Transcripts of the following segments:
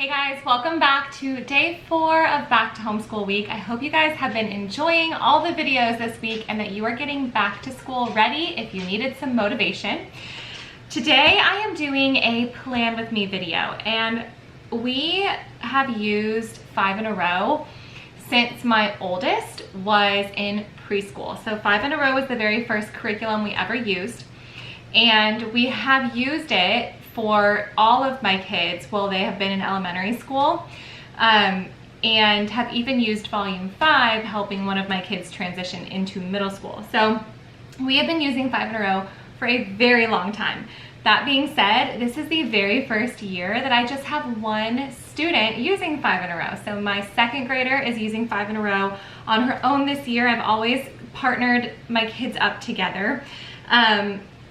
Hey guys, welcome back to day 4 of Back to Homeschool Week. I hope you guys have been enjoying all the videos this week and that you are getting back to school ready if you needed some motivation. Today I am doing a plan with me video, and we have used 5 in a row since my oldest was in preschool. So 5 in a row was the very first curriculum we ever used, and we have used it for all of my kids while they have been in elementary school, and have even used volume 5 helping one of my kids transition into middle school. So we have been using 5 in a row for a very long time. That being said, this is the very first year that I just have one student using 5 in a row. So my second grader is using 5 in a row on her own this year. I've always partnered my kids up together.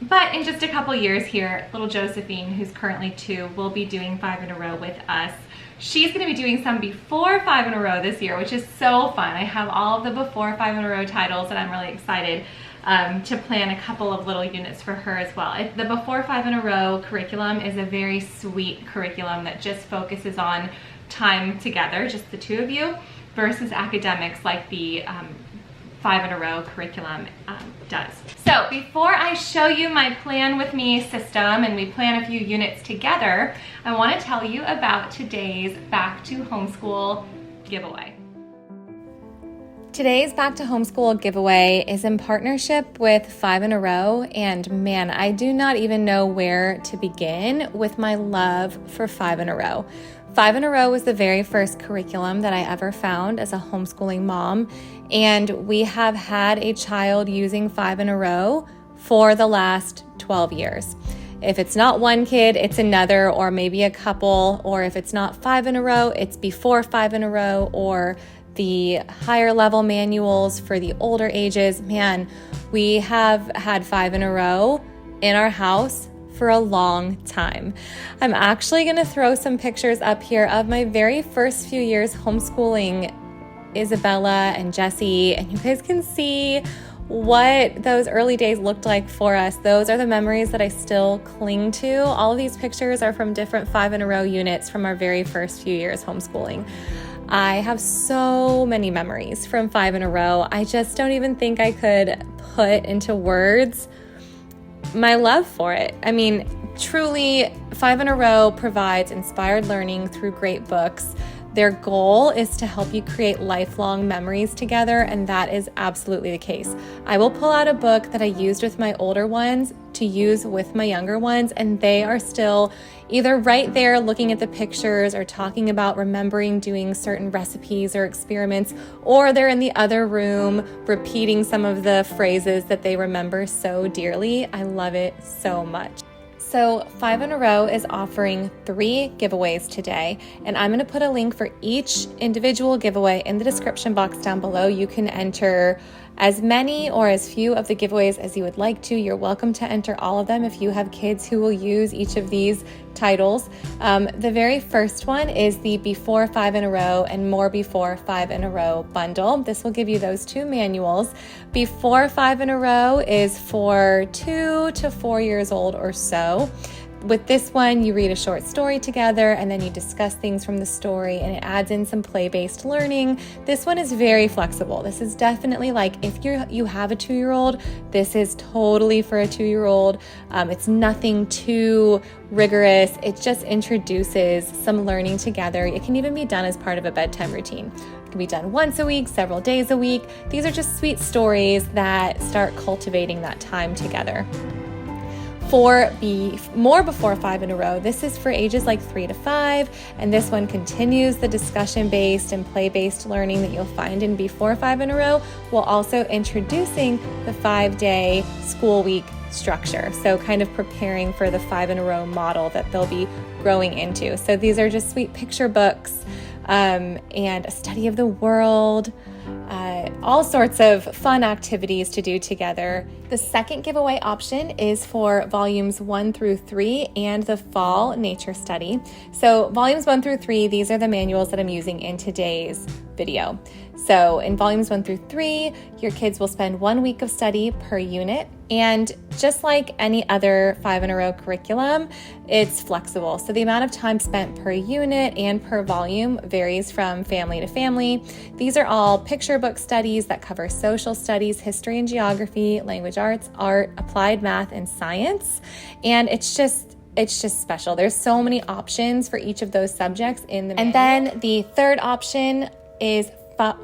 But in just a couple years here, little Josephine, who's currently 2, will be doing 5 in a row with us. She's gonna be doing some before 5 in a row this year, which is so fun. I have all of the before 5 in a row titles, and I'm really excited to plan a couple of little units for her as well. The before 5 in a row curriculum is a very sweet curriculum that just focuses on time together, just the 2 of you, versus academics like the 5 in a row curriculum does. So before I show you my plan with me system and we plan a few units together, I want to tell you about today's Back to Homeschool giveaway. Today's Back to Homeschool giveaway is in partnership with 5 in a row, and man, I do not even know where to begin with my love for 5 in a row. 5 in a row was the very first curriculum that I ever found as a homeschooling mom, and we have had a child using 5 in a row for the last 12 years. If it's not one kid, it's another, or maybe a couple, or if it's not 5 in a row, it's before 5 in a row, or the higher level manuals for the older ages. Man, we have had 5 in a row in our house for a long time. I'm actually going to throw some pictures up here of my very first few years homeschooling Isabella and Jesse, and you guys can see what those early days looked like for us. Those are the memories that I still cling to. All of these pictures are from different 5 in a row units from our very first few years homeschooling. I have so many memories from 5 in a row. I just don't even think I could put into words my love for it. I mean, truly, 5 in a row provides inspired learning through great books. Their goal is to help you create lifelong memories together, and that is absolutely the case. I will pull out a book that I used with my older ones to use with my younger ones, and they are still either right there looking at the pictures or talking about remembering doing certain recipes or experiments, or they're in the other room repeating some of the phrases that they remember so dearly. I love it so much. So 5 in a row is offering 3 giveaways today, and I'm going to put a link for each individual giveaway in the description box down below. You can enter as many or as few of the giveaways as you would like to. You're welcome to enter all of them if you have kids who will use each of these titles. The very first one is the Before 5 in a Row and More Before 5 in a Row bundle. This will give you those 2 manuals. Before 5 in a Row is for 2 to 4 years old or so. With this one, you read a short story together and then you discuss things from the story, and it adds in some play-based learning. This one is very flexible. This is definitely like if you have a 2-year-old, this is totally for a 2-year-old. It's nothing too rigorous. It just introduces some learning together. It can even be done as part of a bedtime routine. It can be done once a week, several days a week. These are just sweet stories that start cultivating that time together. For More Before 5 in a Row, this is for ages like 3 to 5, and this one continues the discussion-based and play-based learning that you'll find in Before 5 in a Row, while also introducing the 5-day school week structure. So kind of preparing for the 5 in a row model that they'll be growing into. So these are just sweet picture books and a study of the world, all sorts of fun activities to do together. The second giveaway option is for volumes 1 through 3 and the fall nature study. So volumes 1 through 3, these are the manuals that I'm using in today's video. So in volumes 1 through 3, your kids will spend 1 week of study per unit. And just like any other 5 in a row curriculum, it's flexible. So the amount of time spent per unit and per volume varies from family to family. These are all picture book studies that cover social studies, history and geography, language arts, art, applied math, and science. And it's just special. There's so many options for each of those subjects in the manual. And then the third option is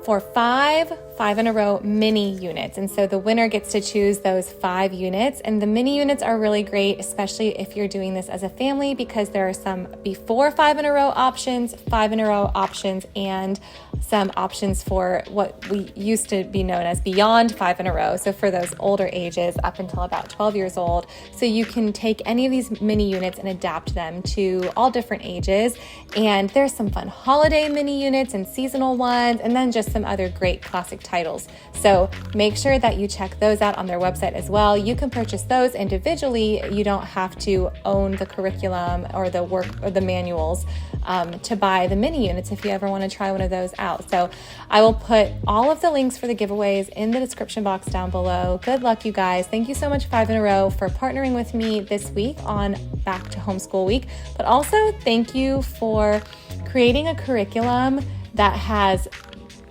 for 5 in a row mini units. And so the winner gets to choose those 5 units. And the mini units are really great, especially if you're doing this as a family, because there are some before 5 in a row options, 5 in a row options, and some options for what we used to be known as beyond 5 in a row. So for those older ages up until about 12 years old. So you can take any of these mini units and adapt them to all different ages. And there's some fun holiday mini units and seasonal ones, and then just some other great classic titles. So make sure that you check those out on their website as well. You can purchase those individually. You don't have to own the curriculum or the work or the manuals to buy the mini units if you ever want to try one of those out. So I will put all of the links for the giveaways in the description box down below. Good luck, you guys. Thank you so much, 5 in a row, for partnering with me this week on Back to Homeschool Week. But also thank you for creating a curriculum that has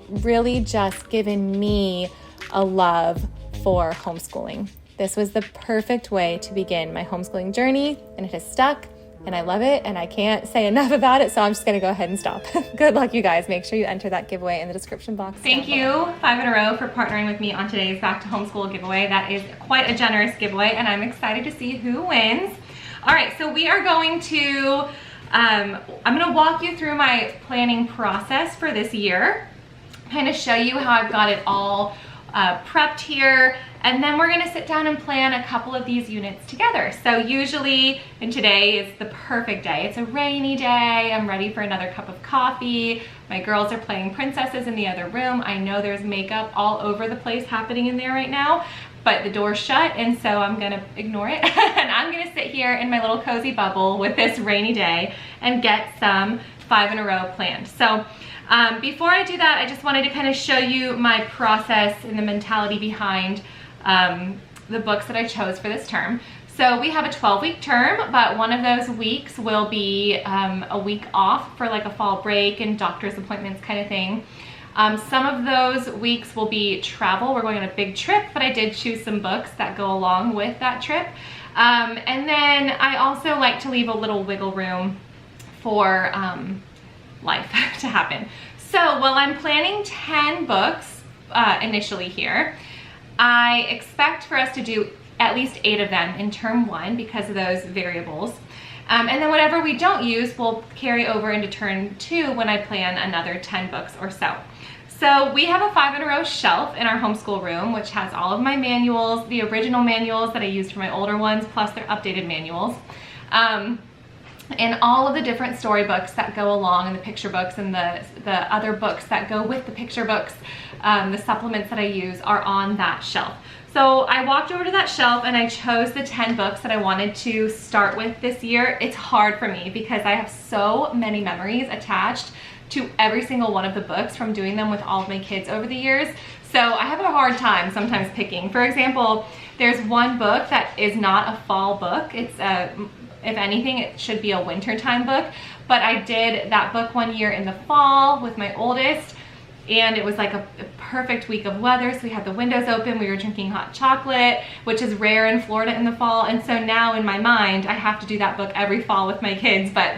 really just given me a love for homeschooling. This was the perfect way to begin my homeschooling journey, and it has stuck, and I love it, and I can't say enough about it, so I'm just going to go ahead and stop. Good luck, you guys. Make sure you enter that giveaway in the description box. Thank you, 5 in a row, for partnering with me on today's Back to Homeschool giveaway. That is quite a generous giveaway, and I'm excited to see who wins. All right, so we are going to, I'm going to walk you through my planning process for this year, kind of show you how I've got it all prepped here, and then we're gonna sit down and plan a couple of these units together. So usually, and today is the perfect day. It's a rainy day, I'm ready for another cup of coffee. My girls are playing princesses in the other room. I know there's makeup all over the place happening in there right now, but the door's shut, and so I'm gonna ignore it. And I'm gonna sit here in my little cozy bubble with this rainy day and get some 5 in a row planned. So before I do that, I just wanted to kind of show you my process and the mentality behind the books that I chose for this term. So we have a 12-week term, but one of those weeks will be a week off for like a fall break and doctor's appointments kind of thing. Some of those weeks will be travel. We're going on a big trip, but I did choose some books that go along with that trip. And then I also like to leave a little wiggle room for life to happen. So while I'm planning 10 books initially here, I expect for us to do at least 8 of them in term 1 because of those variables. And then whatever we don't use, we'll carry over into term 2 when I plan another 10 books or so. So we have a 5 in a row shelf in our homeschool room, which has all of my manuals, the original manuals that I used for my older ones, plus their updated manuals. And all of the different storybooks that go along, and the picture books and the other books that go with the picture books, the supplements that I use are on that shelf. So I walked over to that shelf and I chose the 10 books that I wanted to start with this year. It's hard for me because I have so many memories attached to every single one of the books from doing them with all of my kids over the years. So I have a hard time sometimes picking. For example, there's one book that is not a fall book. It's if anything, it should be a wintertime book, but I did that book one year in the fall with my oldest, and it was like a perfect week of weather, so we had the windows open, we were drinking hot chocolate, which is rare in Florida in the fall, and so now in my mind, I have to do that book every fall with my kids, but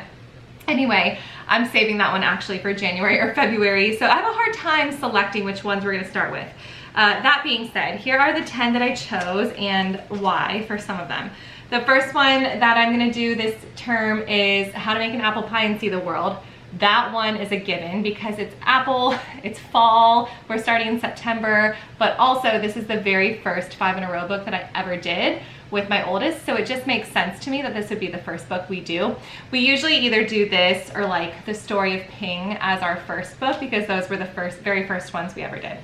anyway, I'm saving that one actually for January or February, so I have a hard time selecting which ones we're gonna start with. That being said, here are the 10 that I chose and why for some of them. The first one that I'm gonna do this term is How to Make an Apple Pie and See the World. That one is a given because it's Apple, it's fall, we're starting in September, but also this is the very first 5 in a row book that I ever did with my oldest, so it just makes sense to me that this would be the first book we do. We usually either do this or like The Story of Ping as our first book because those were the very first ones we ever did.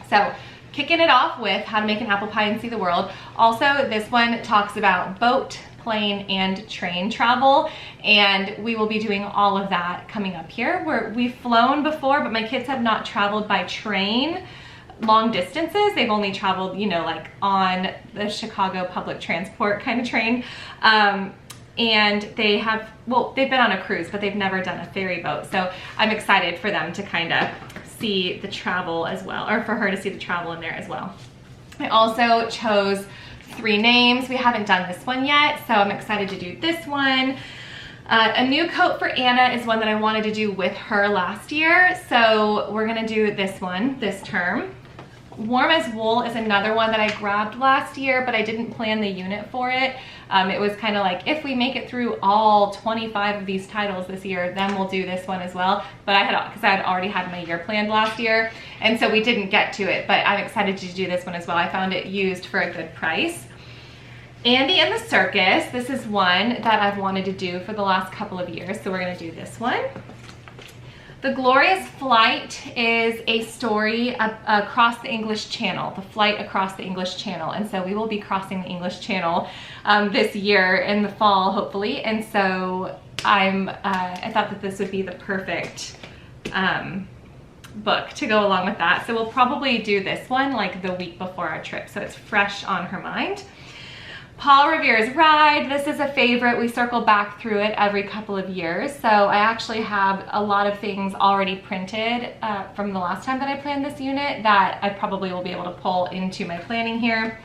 So kicking it off with How to Make an Apple Pie and See the World. Also, this one talks about boat plane and train travel, and we will be doing all of that coming up here. We've flown before, but my kids have not traveled by train long distances. They've only traveled, you know, like on the Chicago public transport kind of train. And they have, well, they've been on a cruise, but they've never done a ferry boat. So I'm excited for them to kind of see the travel as well, or for her to see the travel in there as well. I also chose 3 names. We haven't done this one yet, so I'm excited to do this one. A new coat for Anna is one that I wanted to do with her last year, so we're gonna do this one this term. Warm as Wool is another one that I grabbed last year, but I didn't plan the unit for it. It was kind of like, if we make it through all 25 of these titles this year, then we'll do this one as well. But because I had already had my year planned last year, and so we didn't get to it, but I'm excited to do this one as well. I found it used for a good price. Andy and the Circus, this is one that I've wanted to do for the last couple of years, so we're gonna do this one. The Glorious Flight is a story across the English Channel, the flight across the English Channel. And so we will be crossing the English Channel this year in the fall, hopefully. And so I thought that this would be the perfect book to go along with that. So we'll probably do this one like the week before our trip, so it's fresh on her mind. Paul Revere's Ride, this is a favorite. We circle back through it every couple of years. So I actually have a lot of things already printed from the last time that I planned this unit that I probably will be able to pull into my planning here.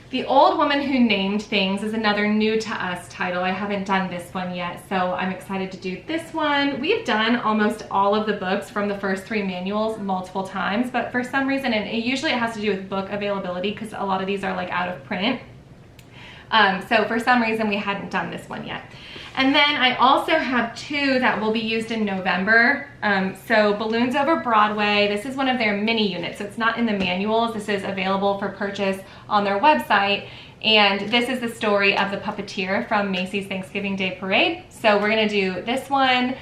The Old Woman Who Named Things is another new to us title. I haven't done this one yet, so I'm excited to do this one. We've done almost all of the books from the first 3 manuals multiple times, but for some reason, and usually it has to do with book availability because a lot of these are like out of print. So for some reason we hadn't done this one yet. And then I also have 2 that will be used in November. So Balloons Over Broadway, this is one of their mini units. So it's not in the manuals. This is available for purchase on their website. And this is the story of the puppeteer from Macy's Thanksgiving Day Parade. So we're gonna do this one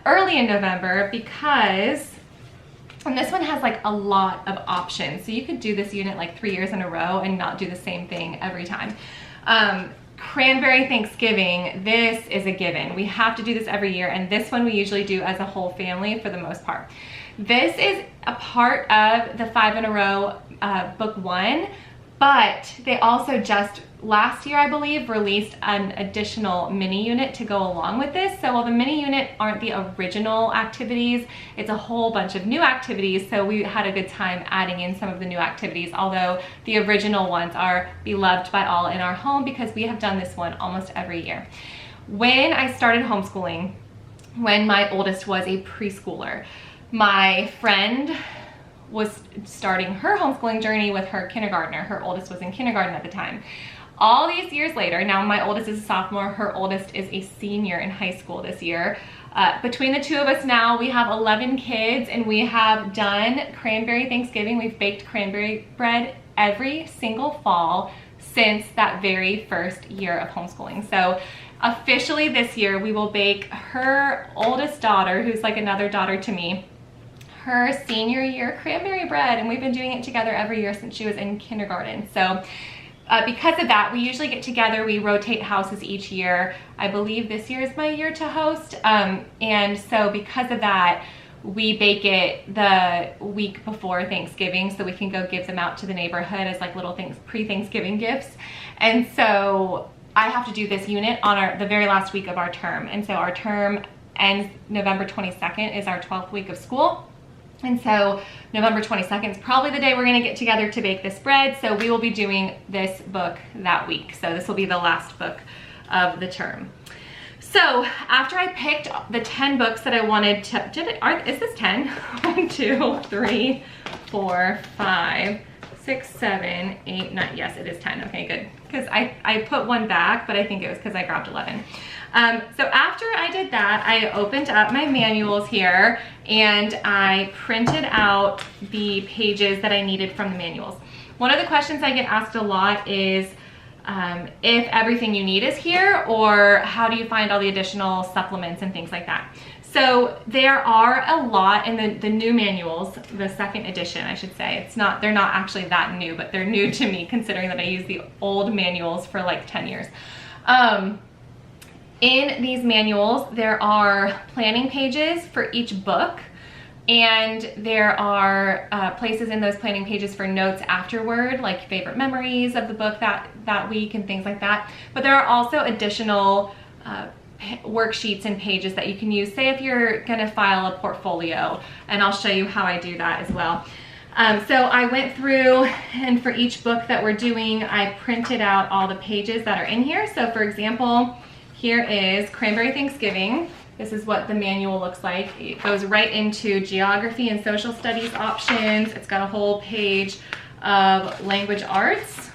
early in November because, and this one has like a lot of options. So you could do this unit like 3 years in a row and not do the same thing every time. Cranberry Thanksgiving, this is a given. We have to do this every year, and this one we usually do as a whole family for the most part. This is a part of the 5 in a Row book 1, but they also just last year, I believe, released an additional mini unit to go along with this. So while the mini unit aren't the original activities, it's a whole bunch of new activities. So we had a good time adding in some of the new activities, although the original ones are beloved by all in our home because we have done this one almost every year. When I started homeschooling, when my oldest was a preschooler, my friend was starting her homeschooling journey with her kindergartner. Her oldest was in kindergarten at the time. All these years later, now my oldest is a sophomore, her oldest is a senior in high school this year. Between the 2 of us now, we have 11 kids, and we have done Cranberry Thanksgiving. We've baked cranberry bread every single fall since that very first year of homeschooling. So officially this year, we will bake her oldest daughter, who's like another daughter to me, her senior year cranberry bread, and we've been doing it together every year since she was in kindergarten. So because of that, we usually get together, we rotate houses each year. I believe this year is my year to host, and so because of that, we bake it the week before Thanksgiving so we can go give them out to the neighborhood as like little things, pre-Thanksgiving gifts. And so I have to do this unit on the very last week of our term, and so our term ends November 22nd is our 12th week of school. And so November 22nd is probably the day we're gonna get together to bake this bread. So we will be doing this book that week. So this will be the last book of the term. So after I picked the 10 books that I wanted to, is this 10? 1, 2, 3, 4, 5, 6, 7, 8, 9. Yes, it is 10. Okay, good. Because I put one back, but I think it was because I grabbed 11. So after I did that, I opened up my manuals here and I printed out the pages that I needed from the manuals. One of the questions I get asked a lot is if everything you need is here, or how do you find all the additional supplements and things like that. So there are a lot in the new manuals, the second edition, I should say. They're not actually that new, but they're new to me considering that I use the old manuals for like 10 years. In these manuals, there are planning pages for each book, and there are places in those planning pages for notes afterward, like favorite memories of the book that week and things like that. But there are also additional worksheets and pages that you can use, say if you're gonna file a portfolio, and I'll show you how I do that as well. So I went through, and for each book that we're doing, I printed out all the pages that are in here. So for example, here is Cranberry Thanksgiving. This is what the manual looks like. It goes right into geography and social studies options. It's got a whole page of language arts,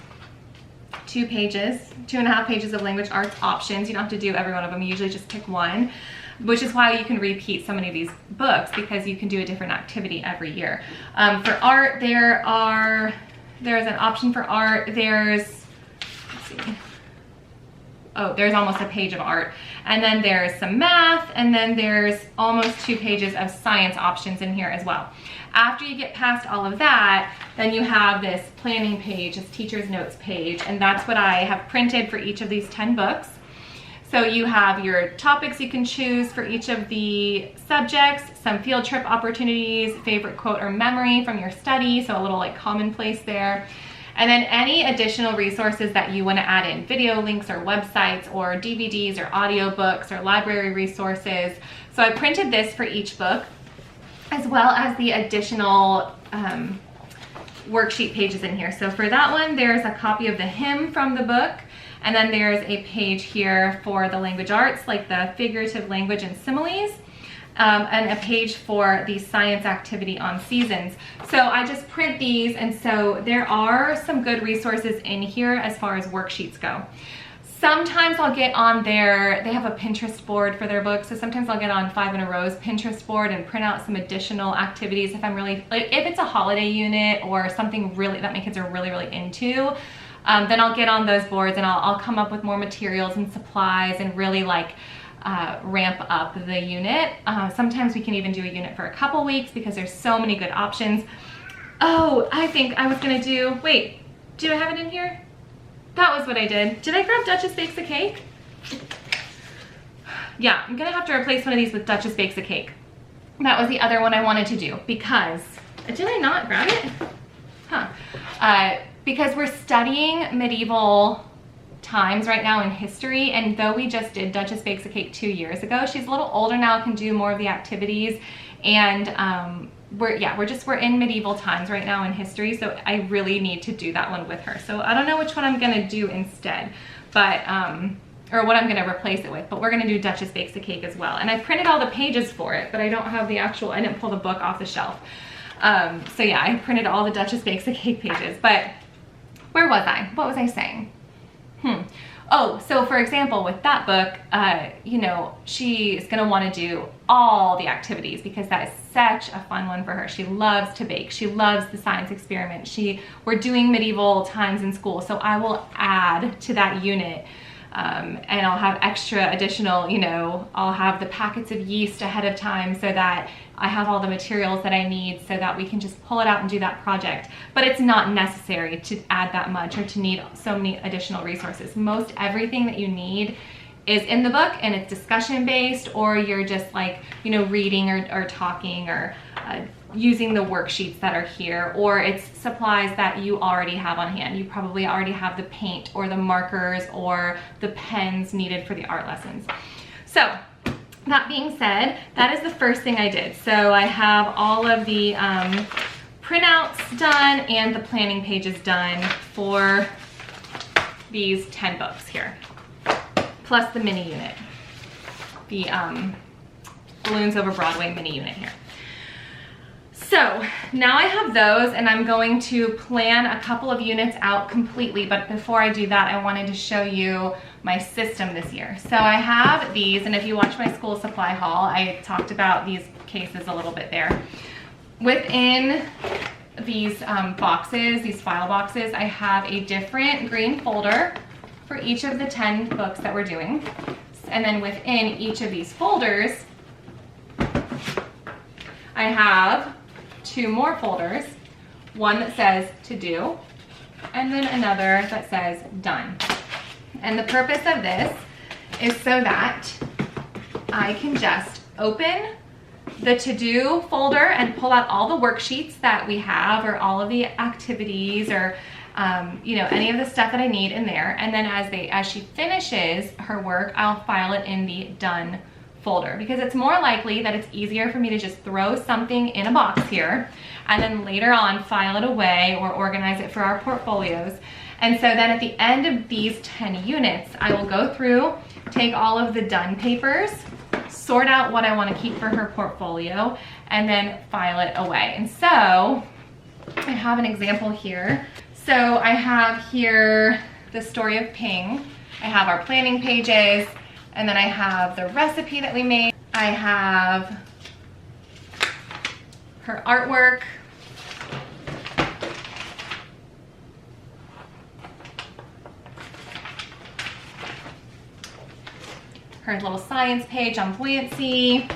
2.5 pages of language arts options. You don't have to do every one of them. You usually just pick one, which is why you can repeat so many of these books, because you can do a different activity every year. For art, there's an option for art. Let's see. Oh, there's almost a page of art. And then there's some math, and then there's almost 2 pages of science options in here as well. After you get past all of that, then you have this planning page, this teacher's notes page, and that's what I have printed for each of these 10 books. So you have your topics you can choose for each of the subjects, some field trip opportunities, favorite quote or memory from your study, so a little like commonplace there. And then any additional resources that you want to add in, video links or websites or DVDs or audiobooks or library resources. So I printed this for each book, as well as the additional worksheet pages in here. So for that one, there's a copy of the hymn from the book, and then there's a page here for the language arts, like the figurative language and similes, and a page for the science activity on seasons. So I just print these, and so there are some good resources in here as far as worksheets go. Sometimes I'll get on their, they have a Pinterest board for their books, so sometimes I'll get on 5 in a Row's Pinterest board and print out some additional activities if I'm really, like if it's a holiday unit or something really that my kids are really into, then I'll get on those boards and I'll come up with more materials and supplies and really like ramp up the unit. Sometimes we can even do a unit for a couple weeks because there's so many good options. Oh, I think I was gonna do, wait, do I have it in here? That was what I did. Did I grab Duchess Bakes a Cake? Yeah, I'm gonna have to replace one of these with Duchess Bakes a Cake. That was the other one I wanted to do because, did I not grab it? Huh. Because we're studying medieval times right now in history, and though we just did Duchess Bakes a Cake 2 years ago, she's a little older now, can do more of the activities, and we're in medieval times right now in history, so I really need to do that one with her. So I don't know which one I'm gonna do instead, but or what I'm gonna replace it with, but we're gonna do Duchess Bakes a Cake as well. And I printed all the pages for it, but I don't have the actual, I didn't pull the book off the shelf. So yeah, I printed all the Duchess Bakes a Cake pages, but where was I? What was I saying? Oh, so for example, with that book, you know, she is gonna wanna do all the activities because that is such a fun one for her. She loves to bake. She loves the science experiment. We're doing medieval times in school, so I will add to that unit, and I'll have extra additional, you know, I'll have the packets of yeast ahead of time so that I have all the materials that I need so that we can just pull it out and do that project. But it's not necessary to add that much or to need so many additional resources. Most everything that you need is in the book, and it's discussion based, or you're just like, you know, reading or talking or using the worksheets that are here, or it's supplies that you already have on hand. You probably already have the paint or the markers or the pens needed for the art lessons. So that being said, that is the first thing I did. So I have all of the printouts done and the planning pages done for these 10 books here, plus the mini unit, the Balloons Over Broadway mini unit here. So now I have those, and I'm going to plan a couple of units out completely, but before I do that, I wanted to show you my system this year. So I have these, and if you watch my school supply haul, I talked about these cases a little bit there. Within these boxes, these file boxes, I have a different green folder for each of the 10 books that we're doing. And then within each of these folders, I have 2 more folders, one that says to do, and then another that says done. And the purpose of this is so that I can just open the to-do folder and pull out all the worksheets that we have, or all of the activities, or you know, any of the stuff that I need in there. And then as she finishes her work, I'll file it in the done folder, because it's more likely that it's easier for me to just throw something in a box here and then later on file it away or organize it for our portfolios. And so then at the end of these 10 units, I will go through, take all of the done papers, sort out what I want to keep for her portfolio, and then file it away. And so I have an example here. So I have here the story of Ping. I have our planning pages, and then I have the recipe that we made. I have her artwork. Her little science page on buoyancy.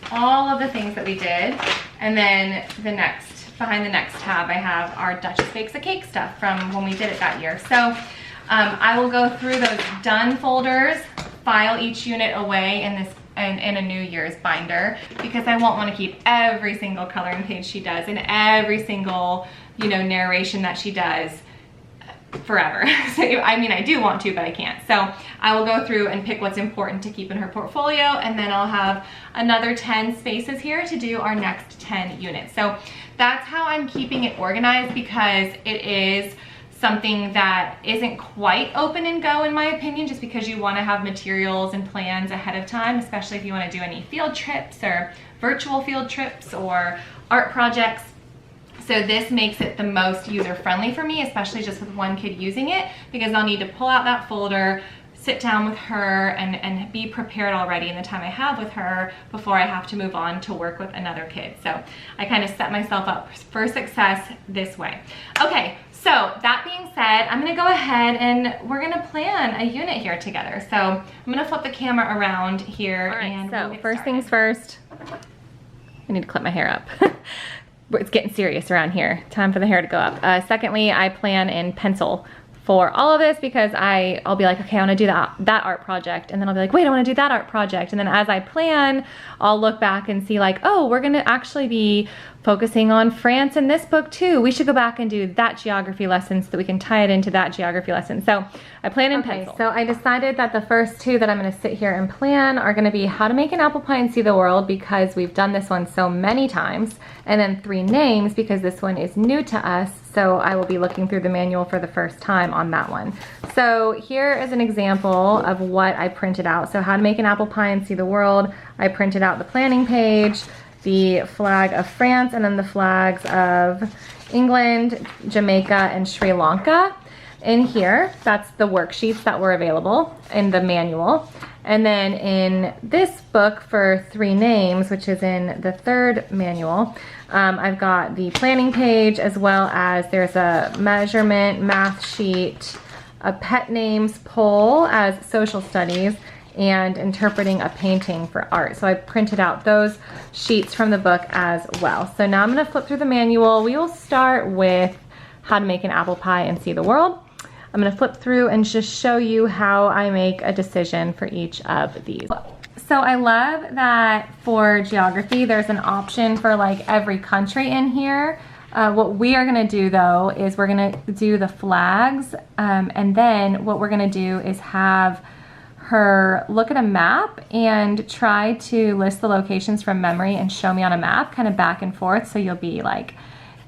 All of the things that we did. And then behind the next tab, I have our Duchess Bakes a Cake stuff from when we did it that year. So I will go through those done folders, file each unit away in a New Year's binder, because I won't want to keep every single coloring page she does and every single, you know, narration that she does forever. So I mean, I do want to, but I can't. So I will go through and pick what's important to keep in her portfolio, and then I'll have another 10 spaces here to do our next 10 units. So that's how I'm keeping it organized, because it is something that isn't quite open and go, in my opinion, just because you want to have materials and plans ahead of time, especially if you want to do any field trips or virtual field trips or art projects. So this makes it the most user-friendly for me, especially just with one kid using it, because I'll need to pull out that folder, sit down with her, and be prepared already in the time I have with her before I have to move on to work with another kid. So I kind of set myself up for success this way. Okay, so that being said, I'm gonna go ahead and we're gonna plan a unit here together. So I'm gonna flip the camera around here. All right, and so first things first, I need to clip my hair up. It's getting serious around here. Time for the hair to go up. Secondly, I plan in pencil for all of this, because I'll be like, okay, I wanna do that art project. And then I'll be like, wait, I wanna do that art project. And then as I plan, I'll look back and see like, oh, we're gonna actually be focusing on France in this book too. We should go back and do that geography lesson so that we can tie it into that geography lesson. So I plan in pencil. So I decided that the first two that I'm gonna sit here and plan are gonna be how to make an apple pie and see the world, because we've done this one so many times. And then 3 names, because this one is new to us. So I will be looking through the manual for the first time on that one. So here is an example of what I printed out. So how to make an apple pie and see the world. I printed out the planning page, the flag of France, and then the flags of England, Jamaica, and Sri Lanka. In here, that's the worksheets that were available in the manual. And then in this book for 3 names, which is in the 3rd manual, I've got the planning page, as well as there's a measurement math sheet, a pet names poll as social studies, and interpreting a painting for art. So I printed out those sheets from the book as well. So now I'm gonna flip through the manual. We will start with how to make an apple pie and see the world. I'm gonna flip through and just show you how I make a decision for each of these. So I love that for geography, there's an option for like every country in here. What we are gonna do though, is we're gonna do the flags, and then what we're gonna do is have her look at a map and try to list the locations from memory and show me on a map, kind of back and forth. So you'll be like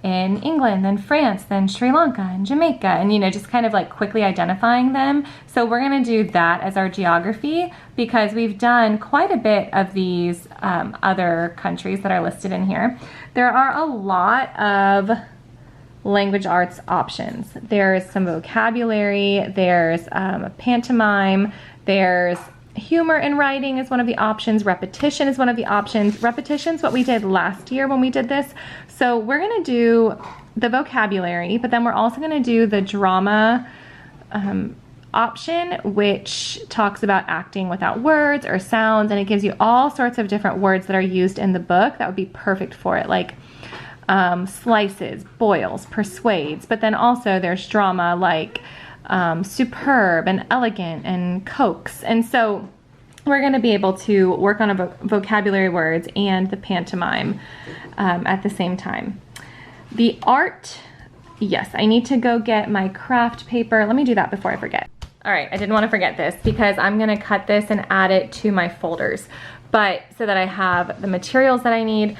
in England, then France, then Sri Lanka and Jamaica, and you know, just kind of like quickly identifying them. So we're gonna do that as our geography, because we've done quite a bit of these other countries that are listed in here. There are a lot of language arts options. There's some vocabulary, there's a pantomime, there's humor in writing is one of the options, repetition is one of the options. Repetition's what we did last year when we did this. So we're gonna do the vocabulary, but then we're also gonna do the drama option, which talks about acting without words or sounds, and it gives you all sorts of different words that are used in the book that would be perfect for it, like slices, boils, persuades, but then also there's drama like superb and elegant and coax. And so we're going to be able to work on a vocabulary words and the pantomime at the same time. The art, yes, I need to go get my craft paper. Let me do that before I forget. All right, I didn't want to forget this because I'm going to cut this and add it to my folders, but so that I have the materials that I need.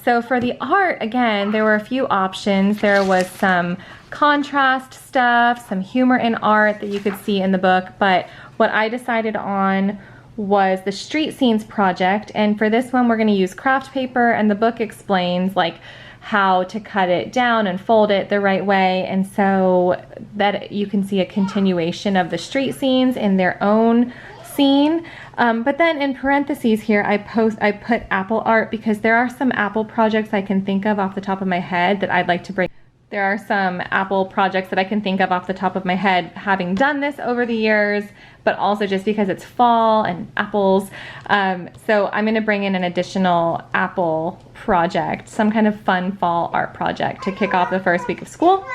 So for the art, again, there were a few options. There was some contrast stuff, some humor in art that you could see in the book, but what I decided on was the street scenes project. And for this one, we're going to use craft paper, and the book explains like how to cut it down and fold it the right way, and so that you can see a continuation of the street scenes in their own scene. But then in parentheses here, I put apple art because there are some apple projects I can think of off the top of my head that I'd like to bring. There are some apple projects that I can think of off the top of my head, having done this over the years, but also just because it's fall and apples. So I'm gonna bring in an additional apple project, some kind of fun fall art project to kick off the first week of school.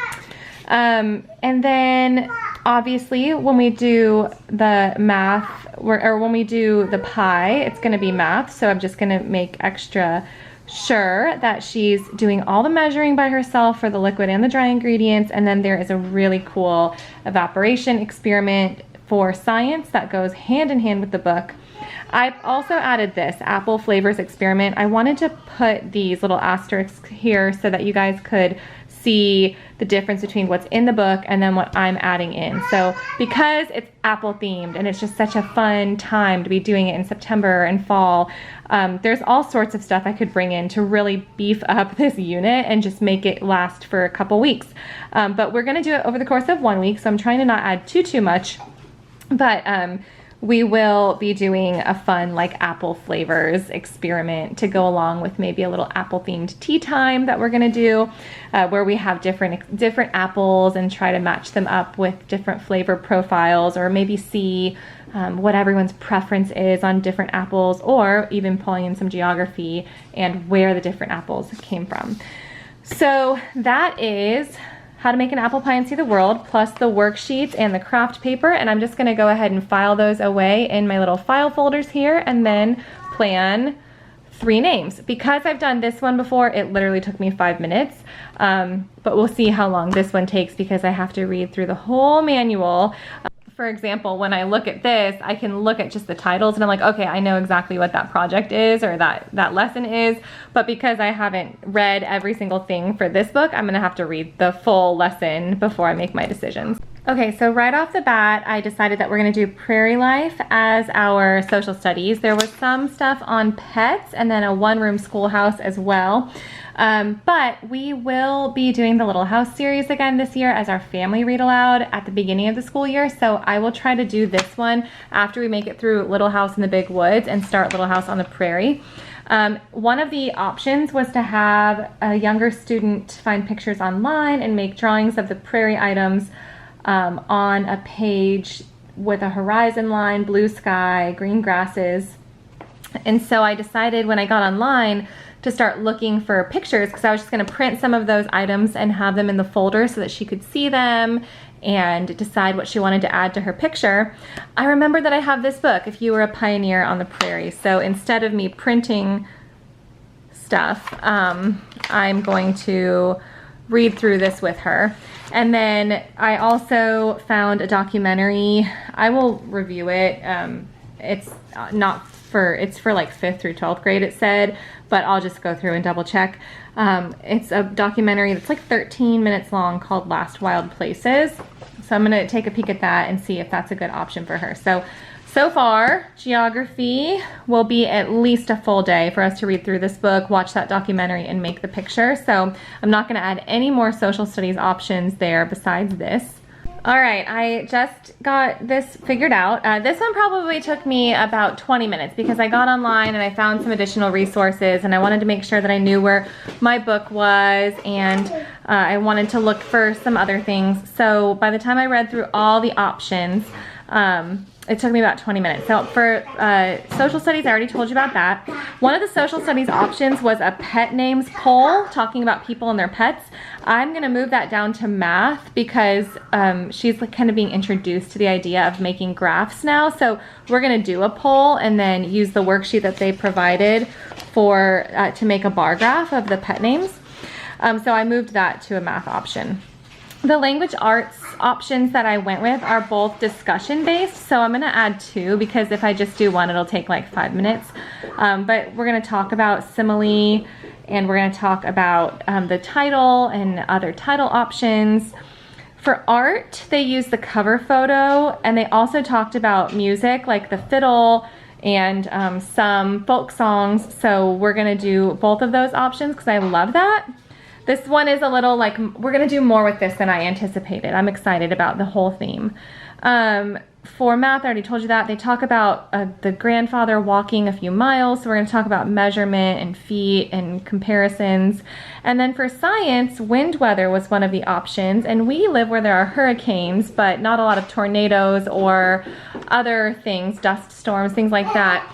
And then obviously when we do the math, or when we do the pie, it's gonna be math. So I'm just gonna make extra sure that she's doing all the measuring by herself for the liquid and the dry ingredients. And then there is a really cool evaporation experiment for science that goes hand in hand with the book. I've also added this apple flavors experiment. I wanted to put these little asterisks here so that you guys could see the difference between what's in the book and then what I'm adding in. So because it's apple themed and it's just such a fun time to be doing it in September and fall, there's all sorts of stuff I could bring in to really beef up this unit and just make it last for a couple weeks. But we're gonna do it over the course of 1 week, so I'm trying to not add too much. But we will be doing a fun like apple flavors experiment to go along with maybe a little apple themed tea time that we're gonna do, where we have different apples and try to match them up with different flavor profiles, or maybe see what everyone's preference is on different apples, or even pulling in some geography and where the different apples came from. So that is how to make an apple pie and see the world, plus the worksheets and the craft paper. And I'm just gonna go ahead and file those away in my little file folders here, and then plan 3 names. Because I've done this one before, it literally took me 5 minutes, but we'll see how long this one takes because I have to read through the whole manual. For example, when I look at this, I can look at just the titles and I'm like, okay, I know exactly what that project is or that lesson is. But because I haven't read every single thing for this book, I'm gonna have to read the full lesson before I make my decisions. Okay, so right off the bat, I decided that we're gonna do prairie life as our social studies. There was some stuff on pets and then a one-room schoolhouse as well. But we will be doing the Little House series again this year as our family read aloud at the beginning of the school year. So I will try to do this one after we make it through Little House in the Big Woods and start Little House on the Prairie. One of the options was to have a younger student find pictures online and make drawings of the prairie items on a page with a horizon line, blue sky, green grasses. And so I decided when I got online to start looking for pictures, because I was just going to print some of those items and have them in the folder so that she could see them and decide what she wanted to add to her picture. I remembered that I have this book, If You Were a Pioneer on the Prairie. So instead of me printing stuff, I'm going to read through this with her. And then I also found a documentary. I will review it. It's for like 5th through 12th grade, it said, but I'll just go through and double check. It's a documentary that's like 13 minutes long called Last Wild Places. So I'm gonna take a peek at that and see if that's a good option for her. So far, geography will be at least a full day for us to read through this book, watch that documentary, and make the picture. So I'm not gonna add any more social studies options there besides this. All right, I just got this figured out. This one probably took me about 20 minutes because I got online and I found some additional resources and I wanted to make sure that I knew where my book was, and I wanted to look for some other things. So by the time I read through all the options, it took me about 20 minutes. So for social studies, I already told you about that. One of the social studies options was a pet names poll, talking about people and their pets. I'm gonna move that down to math because she's like kind of being introduced to the idea of making graphs now. So we're gonna do a poll and then use the worksheet that they provided for to make a bar graph of the pet names. So I moved that to a math option. The language arts options that I went with are both discussion based, so I'm gonna add 2 because if I just do one, it'll take like 5 minutes. But we're gonna talk about simile, and we're gonna talk about the title and other title options. For art, they used the cover photo, and they also talked about music, like the fiddle and some folk songs. So we're gonna do both of those options because I love that. This one is a little like, we're gonna do more with this than I anticipated. I'm excited about the whole theme. For math, I already told you that. They talk about the grandfather walking a few miles. So we're gonna talk about measurement and feet and comparisons. And then for science, wind weather was one of the options. And we live where there are hurricanes, but not a lot of tornadoes or other things, dust storms, things like that.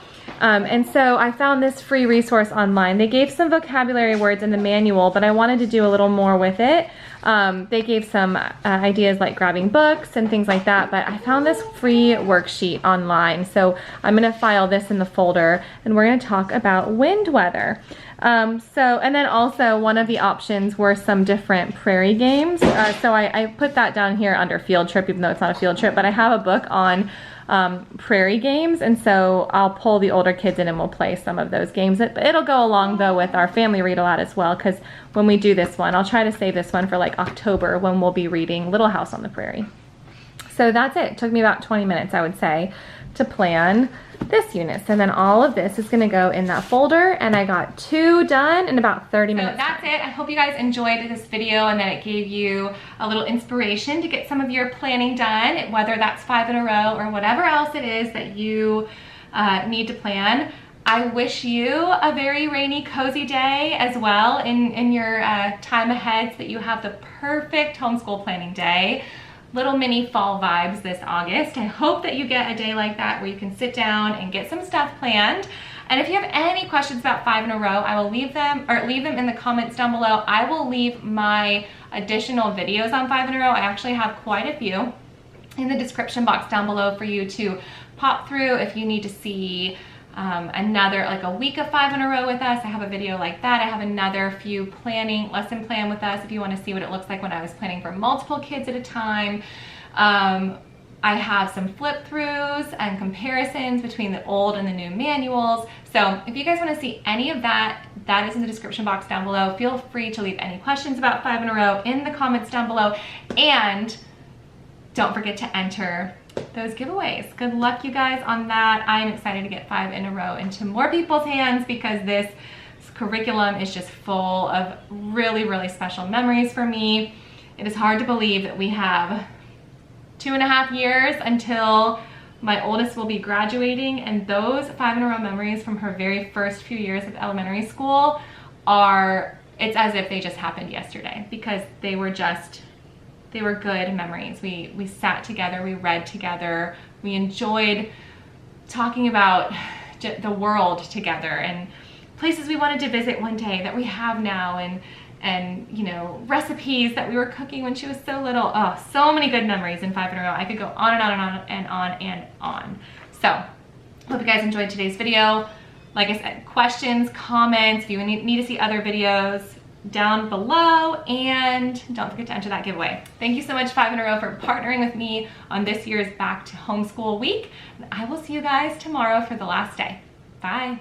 And so I found this free resource online. They gave some vocabulary words in the manual, but I wanted to do a little more with it. They gave some ideas like grabbing books and things like that, but I found this free worksheet online. So I'm gonna file this in the folder and we're gonna talk about wind weather. And then also one of the options were some different prairie games. So I put that down here under field trip, even though it's not a field trip, but I have a book on prairie games, and so I'll pull the older kids in and we'll play some of those games. It'll go along though with our family read aloud as well, because when we do this one, I'll try to save this one for like October when we'll be reading Little House on the Prairie. So that's it. It took me about 20 minutes, I would say, to plan this unit. So then all of this is gonna go in that folder, and I got 2 done in about 30 minutes. So that's it. I hope you guys enjoyed this video and that it gave you a little inspiration to get some of your planning done, whether that's 5 in a row or whatever else it is that you need to plan. I wish you a very rainy, cozy day as well in your time ahead, so that you have the perfect homeschool planning day. Little mini fall vibes this August. I hope that you get a day like that where you can sit down and get some stuff planned. And if you have any questions about 5 in a row, I will leave them in the comments down below. I will leave my additional videos on 5 in a row. I actually have quite a few in the description box down below for you to pop through if you need to see another, like a week of 5 in a row with us. I have a video like that. I have another few lesson plan with us if you want to see what it looks like when I was planning for multiple kids at a time. I have some flip throughs and comparisons between the old and the new manuals. So if you guys want to see any of that, that is in the description box down below. Feel free to leave any questions about 5 in a row in the comments down below, and don't forget to enter those giveaways. Good luck, you guys, on that. I'm excited to get 5 in a row into more people's hands because this curriculum is just full of really, really special memories for me. It is hard to believe that we have 2.5 years until my oldest will be graduating, and those 5 in a row memories from her very first few years of elementary school it's as if they just happened yesterday, because they were good memories. We sat together, we read together, we enjoyed talking about the world together and places we wanted to visit one day that we have now, and you know, recipes that we were cooking when she was so little. Oh, so many good memories in 5 in a row. I could go on and on and on and on and on. So, hope you guys enjoyed today's video. Like I said, questions, comments, if you need to see other videos, down below, and don't forget to enter that giveaway. Thank you so much, 5 in a row, for partnering with me on this year's Back to Homeschool week. And I will see you guys tomorrow for the last day. Bye.